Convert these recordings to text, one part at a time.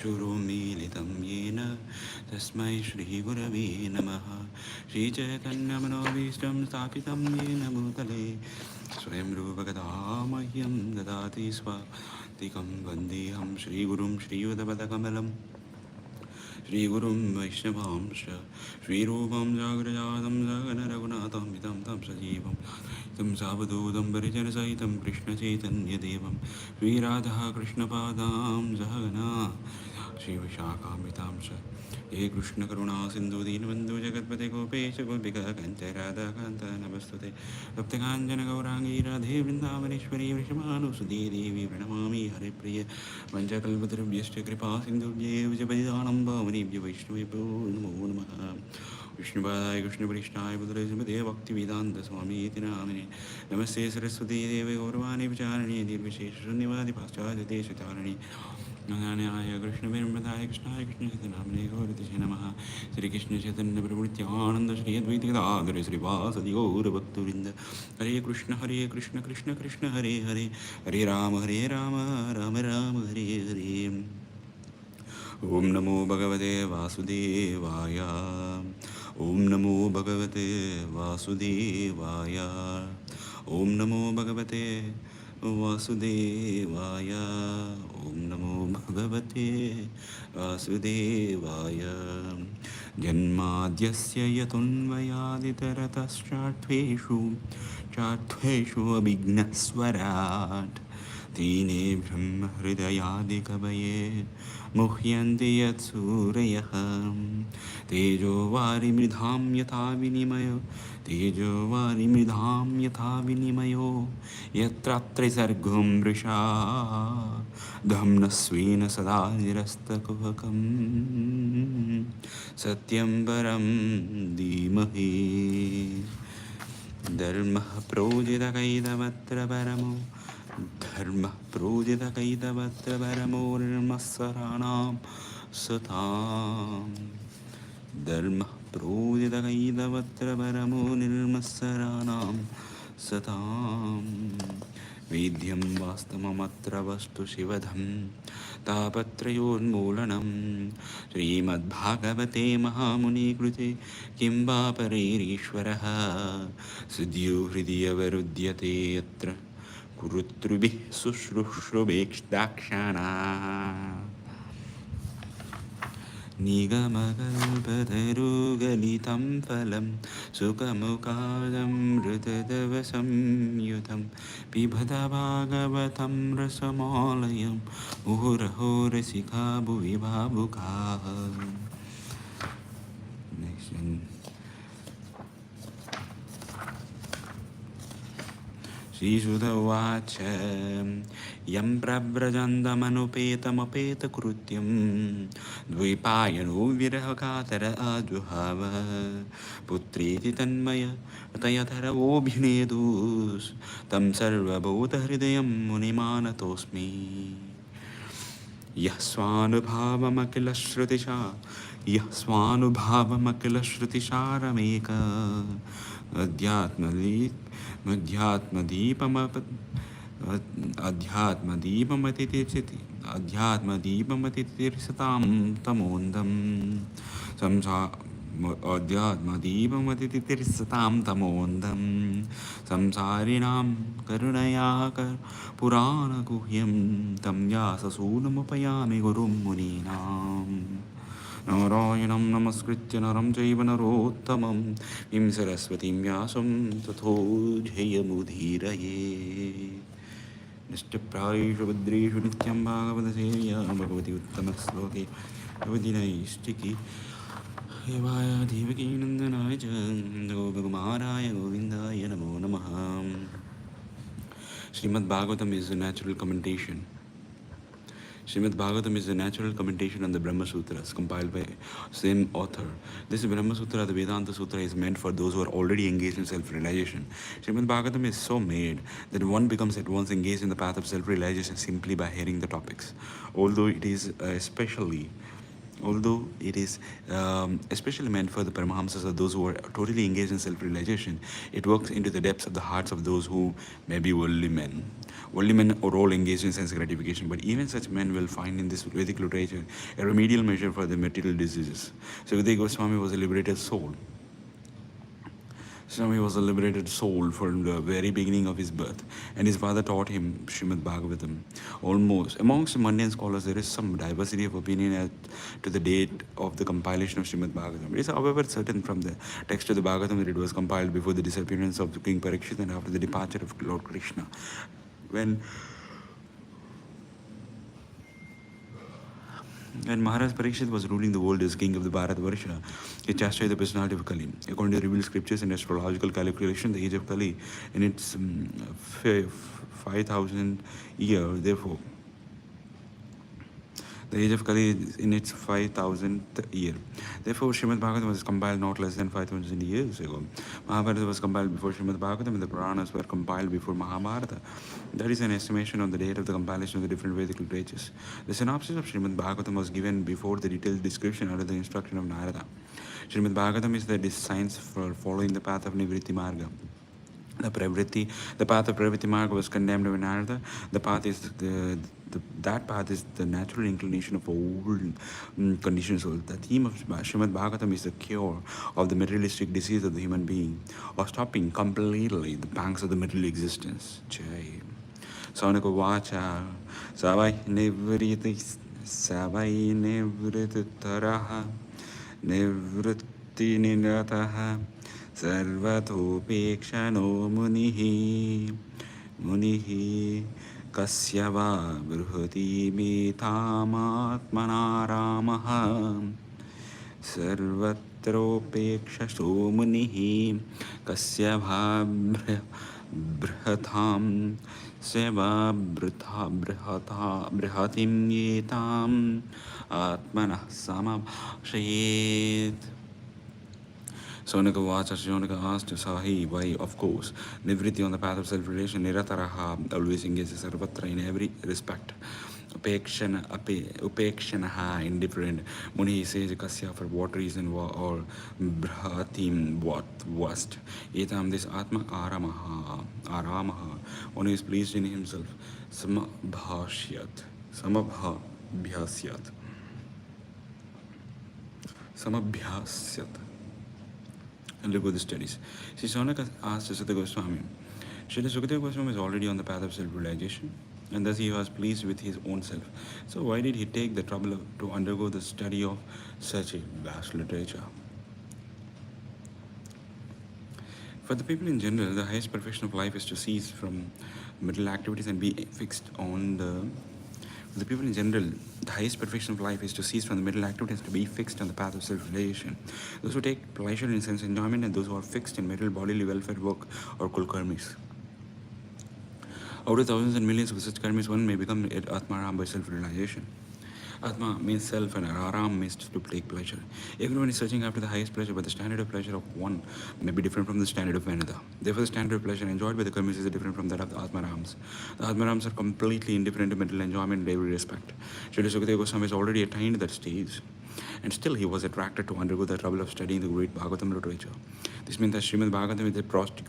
Churumilitam yena tasmai Shri Gurave Namaha Shri Chaitanya Manovistam Stapitam yena Bhutale Swayam Rupa Kadamahyam Dadati Swatikam Vandeham Shri Gurum Shri Yudavadakamalam Shri Gurum Vaishnavamsha Shri Rupam Jagrajadam Jagana Raghunatham Vitam Tam Sajivam Tam Savadodam Parijana Saitam Krishna Chaitanya Devam Shri Radha Krishna Padam Jagana Shri Vishakamitamsha He Krishna Karuna Sindhu Dinabandhu Jagatpate Gopesha Gopika Kanta Radha Kanta Navastute Saptakanjana Gaurangi Radhe Vrindavaneshwari Vrishamanu Sudhi Devi Pranamami Hare Priya Vanchakalpatarabhyashta Kripa Sindhu Vijapadidanam Bhavanibhya Vaishnavibho Namo Namaha Vishnupadaya Krishna Prishthaya Putare Srimate Bhakti Vedanta Swami Iti Namine Namaste Saraswati Devi Gauravani Vicharani Nirvishesha Shunyavadi Paschadya Desha Tarani Nāyāya Krishna Virmadaya Krishnaya Krishna Chaitanya Gaurati Namaha Sri Krishna Chaitanya Prabhu Nityananda Shri Advaita Gadadhara Sri Vasadi Gaura Bhakta-vrinda Hare Krishna Krishna Krishna Hare Hare Hare Rama Rama Rama Hare Hare Om Namo Bhagavate Vasudevaya Om Namo Bhagavate Vasudevaya Om Namo Bhagavate Vasudevaya Om Namo Bhagavate Vasudevaya Janmadhyasya yatunvayaditarataschatveshu Chatveshu abhignaswarat Tine Brahma Hridayadi Kabaye Muhyanti Yat Surayaham Tejo Vari Mridham Yatha Vinimayo Tejo Vari Mridham Yatha Vinimayo Yatratra Sargum Vrisha Dhamna Svena Sada Nirastakuvakam Satyam Param Dhimahi Dharma Projita Kaidavatra Paramo Dharma Projita Kaidavatra Paramo Nirmasaranam Satam Dharma Projita Kaidavatra Paramo Nirmasaranam Satam Vidyam Vastamamatra Vastu Shivadham Tapatrayormoolanam Srimad Bhagavate Mahamuni Krute Kimba Paririshvaraha Siddhyo Hridya Varudyate Yatra Kurutrubhi Sushrushrubekshdakshana Nigamakalpataruganitam phalam Sukamukadam Rutadavasam yutam Pibhata Bhagavatam Rasamolayam Muhuraho Rasika Bhuvi Bhavuka. Next one. Srisudavacha Yam Prabrajandamanupeta Krutyam Dvipayano Virahakatara Adhuhava Putriti Tanmaya Tayatara Obhinedus Tam Sarva Bhota Hridayam Munimana Tosmi Yaswanubhavamakila Shrutisha Yaswanubhavamakila Shrutisharameka Adhyatmalit Madhyatmadipamapat Adhyatmadipamatitirsatam tamondam Samsa Adhyatmadipamatitirsatam tamondam Samsarinam karunayakar Purana guhyam Tam yasasunamupayami gurum muninam Narayanam namaskritya naram jaiva narottamam Vim saraswatim vyasam tatho jayamudhiraye Nishtaprayeshu badreshu nityam bhagavata sevya Bhagavati uttama sloke Yavadinaishtiki Evaya devaki nandanaya Gopakumaraya govindaya namo namaha Srimad Bhagavatam is a natural commentation. Srimad Bhagavatam is a natural commentation on the Brahma Sutras compiled by same author. This Brahma Sutra, the Vedanta Sutra, is meant for those who are already engaged in self-realization. Srimad Bhagavatam is so made that one becomes at once engaged in the path of self-realization simply by hearing the topics. Although it is especially meant for the Paramahamsas or those who are totally engaged in self-realization, it works into the depths of the hearts of those who may be worldly men. Only men are all engaged in sense gratification, but even such men will find in this Vedic literature a remedial measure for the material diseases. So Sukadeva Goswami was a liberated soul. Swami was a liberated soul from the very beginning of his birth, and his father taught him Srimad Bhagavatam. Almost amongst mundane scholars, there is some diversity of opinion as to the date of the compilation of Srimad Bhagavatam. It is, however, certain from the text of the Bhagavatam that it was compiled before the disappearance of King Parikshit and after the departure of Lord Krishna. When Maharaj Parikshit was ruling the world as king of the Bharatvarsha, he chastised the personality of Kali. According to the revealed scriptures and astrological calculation, the age of Kali in its 5,000 year, therefore, the age of Kali is in its 5,000th year. Therefore, Srimad Bhagavatam was compiled not less than 5,000 years ago. Mahabharata was compiled before Srimad Bhagavatam, and the Puranas were compiled before Mahabharata. That is an estimation on the date of the compilation of the different Vedic literatures. The synopsis of Srimad Bhagavatam was given before the detailed description under the instruction of Narada. Srimad Bhagavatam is the science for following the path of Nivritti Marga. The path of Pravritti Marga was condemned by Narada. That path is the natural inclination of all conditioned souls. The theme of Srimad Bhagavatam is the cure of the materialistic disease of the human being, or stopping completely the pangs of the material existence. Jai. Saunaka Vacha Savai Nivriti Taraha Nivritti Ninataha Sarvatopekshano Munihi Kasyava Bruhati Mitamatmana Ramaha Sarvatropekshasho Munihi Kasyava Brihatam Seva Brihatim Yetam Atmana Samabhashayet. Sonaka Vacha Sonaka asked Sahi why, of course, Nivritti on the path of self-realization, Nirataraha, always engages Sarvatra in every respect. Upekshanaha, indifferent. Muni says Kasya for what reason or Bhratim, what worst. Etam, this Atma Aramaha, one who is pleased in himself. Samabhashyat. Samabhyasyat. Samabhyasyat. And look at the studies. See, Sonaka asked Sukadeva Goswami, Srila Sukadeva Goswami is already on the path of self-realization, and thus he was pleased with his own self. So why did he take the trouble to undergo the study of such a vast literature? For the people in general, the highest perfection of life is to cease from material activities and be fixed on For the people in general, the highest perfection of life is to cease from the middle activities to be fixed on the path of self-realization. Those who take pleasure in sense enjoyment and those who are fixed in material bodily welfare work or kulkarmis. Out of thousands and millions of such karmis, one may become Atmaram by self-realization. Atma means self and Aram means to take pleasure. Everyone is searching after the highest pleasure, but the standard of pleasure of one may be different from the standard of another. Therefore, the standard of pleasure enjoyed by the karmis is different from that of the Atmarams. The Atmarams are completely indifferent to mental enjoyment in every respect. Srila Sukadeva Goswami has already attained that stage, and still he was attracted to undergo the trouble of studying the great Bhagavatam literature. This means that Srimad Bhagavatam is a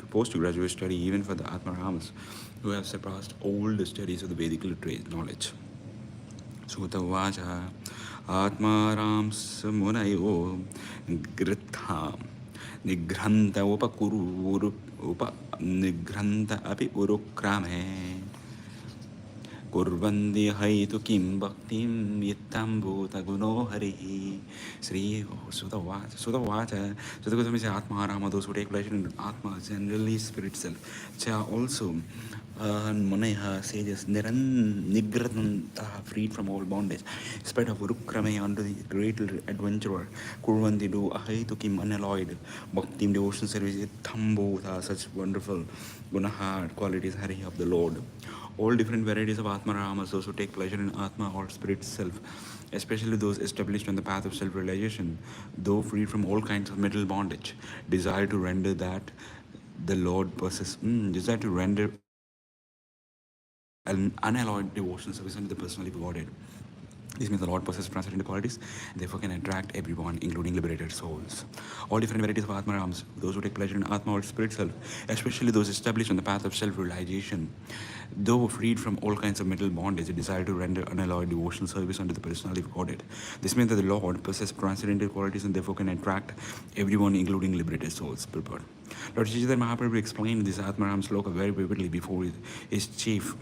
postgraduate study even for the Atmarams, who have surpassed all the studies of the Vedic literature knowledge. Sutavacha Atmaram Samunayo Gritham Nigranta Upakuru Nigranta Api Urukrame Kurvandi Haitu Kim Bhaktim Yitambuta Guno Harihi Sri Sutavacha. Sutavacha Goswami says Atmarama, those who take pleasure in Atma, generally spirit self. Cha also Muneha sages Nigratanta, freed from all bondage, spite of Urukrame unto the great adventurer, Kurvandi do Ahitukim unalloyed, Bhaktim devotion service, Thambota, such wonderful Gunaha qualities, Hari of the Lord. All different varieties of Atma Ramas, those who take pleasure in Atma or spirit self, especially those established on the path of self-realization, though freed from all kinds of mental bondage, desire to render that the Lord possesses, desire to render an unalloyed devotional service unto the personally Godhead. This means the Lord possesses transcendent qualities, and therefore can attract everyone, including liberated souls. All different varieties of Atmarams, those who take pleasure in Atma or spirit self, especially those established on the path of self-realization, though freed from all kinds of mental bondage, desire to render unalloyed devotional service unto the personality of Godhead. This means that the Lord possesses transcendental qualities and therefore can attract everyone, including liberated souls. Purport. Lord Chaitanya Mahaprabhu explained this Atmaram sloka very vividly before his chief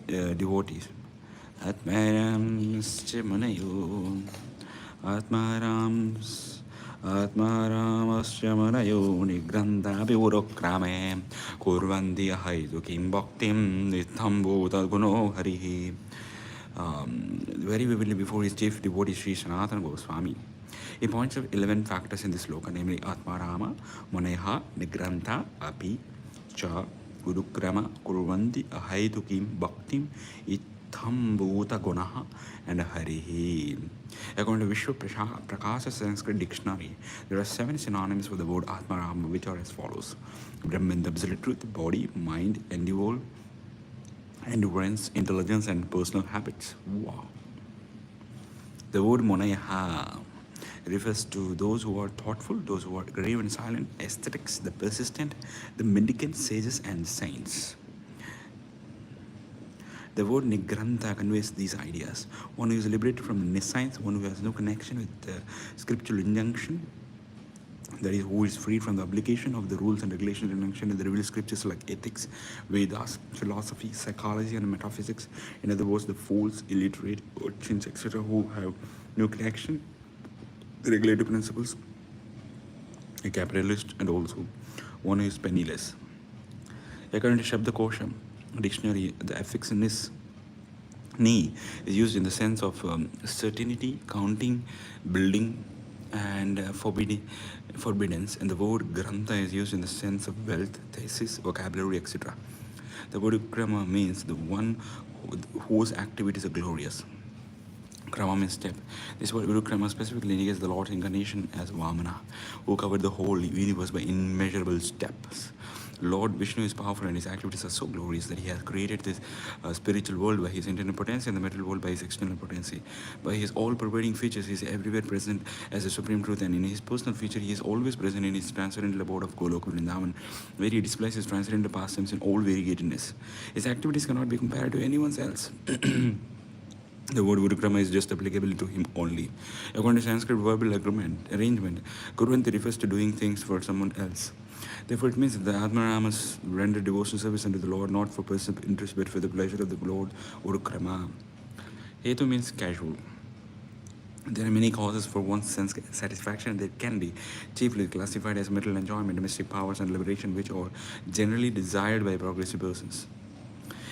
devotees. Atmarams Munayo Atmarams Atmaramasya Munayo Nigranta Viurokrame Kurvandi Ahaidu Kim Bhaktim Nithambo Guno Harihi. Very vividly before his chief devotee Sri Sanatana Goswami. He points out 11 factors in this sloka, namely Atmarama, Muneha, Nigranta, Api, Cha, Gurukrama, Kurvanti, Ahaidukim, Bhaktim, Ithambhuta Gunaha, and Harihi. According to Vishwa Prakasa Sanskrit Dictionary, there are 7 synonyms for the word Atmarama, which are as follows: Brahman, the absolute truth, body, mind, endurance, intelligence, and personal habits. Wow. The word Monayaha refers to those who are thoughtful, those who are grave and silent, aesthetics, the persistent, the mendicant, sages, and saints. The word Nigranta conveys these ideas. One who is liberated from nescience, one who has no connection with the scriptural injunction, that is, who is free from the obligation of the rules and regulations mentioned in the revealed scriptures like ethics, Vedas, philosophy, psychology, and metaphysics. In other words, the fools, illiterate, urchins, etc., who have no connection, the regulative principles, a capitalist, and also one who is penniless. According to Shabdakosham dictionary, the affix ni is used in the sense of certainty, counting, building, and forbiddance, and the word grantha is used in the sense of wealth, thesis, vocabulary, etc. The word krama means the one whose activities are glorious. Krama means step. This word Virukrama specifically indicates the Lord's incarnation as Vamana, who covered the whole universe by immeasurable steps. Lord Vishnu is powerful and his activities are so glorious that he has created this spiritual world by his internal potency and the material world by his external potency. By his all-pervading features, he is everywhere present as the supreme truth, and in his personal feature, he is always present in his transcendental abode of Goloka Vrindavan, where he displays his transcendental pastimes in all variegatedness. His activities cannot be compared to anyone's else. The word Gurukrama is just applicable to him only. According to Sanskrit verbal arrangement, Kurvanti refers to doing things for someone else. Therefore, it means that the Atmaramas render devotional service unto the Lord not for personal interest but for the pleasure of the Lord. Gurukrama. Hetu means casual. There are many causes for one's sense satisfaction that can be chiefly classified as material enjoyment, domestic powers, and liberation, which are generally desired by progressive persons.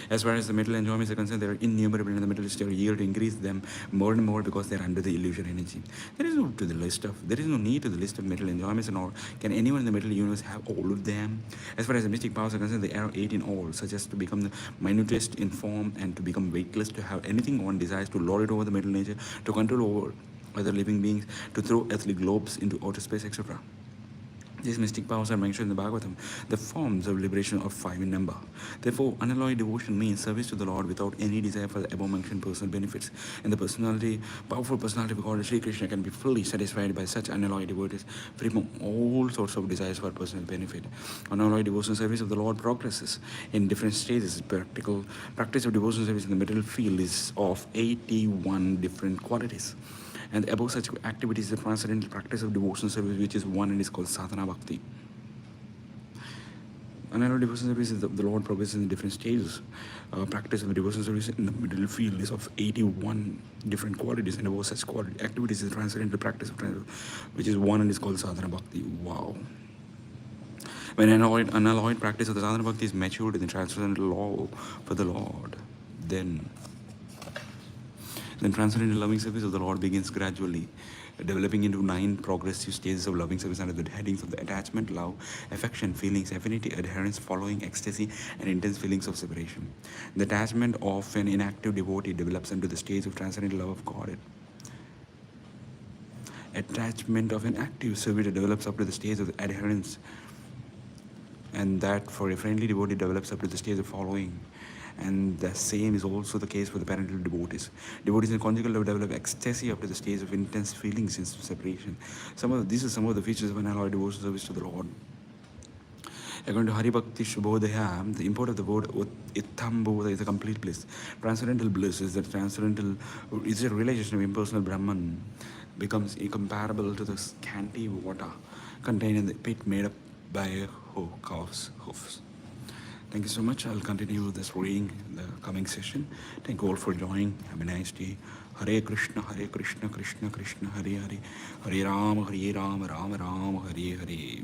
As far as the mental enjoyments are concerned, they are innumerable, and the materialists are eager to increase them more and more because they are under the illusion energy. There is no need to the list of mental enjoyments, nor can anyone in the mental universe have all of them. As far as the mystic powers are concerned, they are 8 in all, such as to become the minutest in form and to become weightless, to have anything one desires, to lord it over the mental nature, to control over other living beings, to throw earthly globes into outer space, etc. These mystic powers are mentioned in the Bhagavatam. The forms of liberation are 5 in number. Therefore, unalloyed devotion means service to the Lord without any desire for the above-mentioned personal benefits. And the powerful personality of God, Sri Krishna, can be fully satisfied by such unalloyed devotees, free from all sorts of desires for personal benefit. Unalloyed devotion service of the Lord progresses in different stages. Practical practice of devotion service in the material field is of 81 different qualities. And above such activities, the transcendental practice of devotional service, which is one and is called sadhana bhakti. Unalloyed devotional service is the Lord progresses in different stages. Practice of the devotional service in the middle field is of 81 different qualities, and above such activities is the transcendental practice of which is one and is called sadhana bhakti. Wow. When unalloyed practice of the sadhana bhakti is matured in the transcendental law for the Lord, then transcendental loving service of the Lord begins gradually, developing into 9 progressive stages of loving service under the headings of the attachment, love, affection, feelings, affinity, adherence, following, ecstasy, and intense feelings of separation. The attachment of an inactive devotee develops into the stage of transcendental love of God. Attachment of an active servitor develops up to the stage of adherence, and that for a friendly devotee develops up to the stage of following. And the same is also the case for the parental devotees. Devotees in conjugal love develop ecstasy up to the stage of intense feelings in separation. These are some of the features of an unalloyed devotional service to the Lord. According to Hari Bhakti Shubhodaya, the import of the word Itham Bodha is a complete bliss. Transcendental bliss is a realization of impersonal Brahman becomes incomparable to the scanty water contained in the pit made up by a cow's hoofs. Thank you so much. I'll continue this reading in the coming session. Thank you all for joining. Have a nice day. Hare Krishna, Krishna Krishna, Hare Hare, Hare Rama, Rama Rama, Hare Hare.